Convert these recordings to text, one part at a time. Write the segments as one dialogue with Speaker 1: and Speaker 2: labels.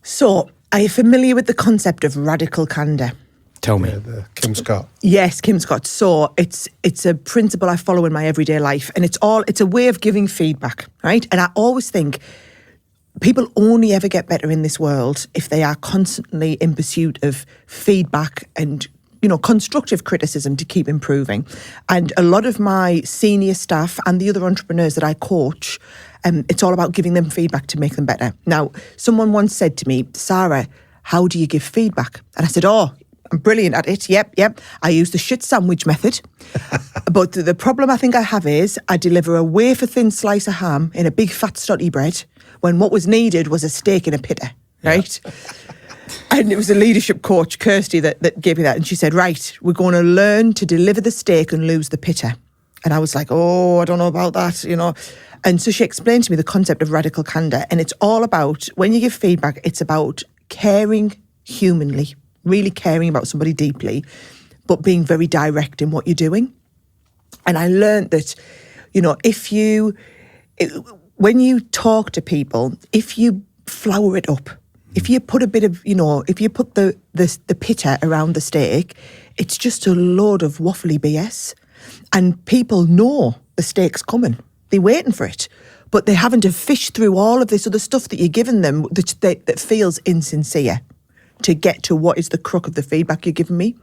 Speaker 1: So, are you familiar with the concept of radical candor?
Speaker 2: Tell me.
Speaker 3: The Kim Scott.
Speaker 1: Yes, Kim Scott. So it's a principle I follow in my everyday life, and it's a way of giving feedback, right? And I always think people only ever get better in this world if they are constantly in pursuit of feedback and, you know, constructive criticism to keep improving. And a lot of my senior staff and the other entrepreneurs that I coach, it's all about giving them feedback to make them better. Now, someone once said to me, Sarah, how do you give feedback? And I said, I'm brilliant at it. Yep. I use the shit sandwich method. But the problem I think I have is I deliver a wafer-thin slice of ham in a big fat stodgy bread when what was needed was a steak in a pitta, right? Yeah. And it was a leadership coach, Kirsty, that gave me that. And she said, right, we're going to learn to deliver the steak and lose the pitta. And I was like, I don't know about that, you know. And so she explained to me the concept of radical candor. And it's all about, when you give feedback, it's about caring humanly, really caring about somebody deeply, but being very direct in what you're doing. And I learned that, you know, when you talk to people, if you flower it up, if you put a bit of, you know, if you put the pitta around the steak, it's just a load of waffly BS. And people know the steak's coming. They're waiting for it. But they haven't to fish through all of this other stuff that you're giving them that feels insincere to get to what is the crux of the feedback you're giving me.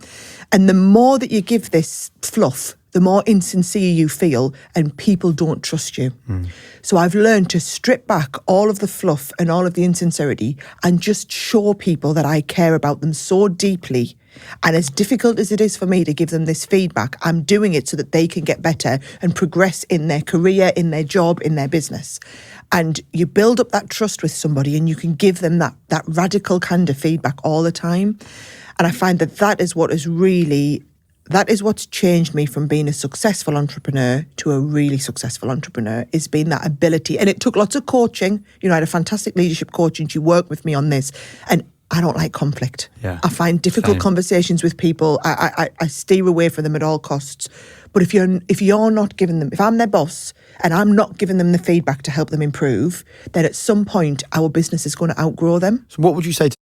Speaker 1: And the more that you give this fluff, the more insincere you feel, and people don't trust you. So I've learned to strip back all of the fluff and all of the insincerity and just show people that I care about them so deeply. And as difficult as it is for me to give them this feedback, I'm doing it so that they can get better and progress in their career, in their job, in their business. And you build up that trust with somebody and you can give them that radical kind of feedback all the time. And I find that is what's changed me from being a successful entrepreneur to a really successful entrepreneur, is being that ability. And it took lots of coaching. You know, I had a fantastic leadership coach and she worked with me on this. And I don't like conflict.
Speaker 2: Yeah.
Speaker 1: I find difficult conversations with people. I steer away from them at all costs. But if you're not giving them, if I'm their boss and I'm not giving them the feedback to help them improve, then at some point our business is going to outgrow them.
Speaker 2: So what would you say to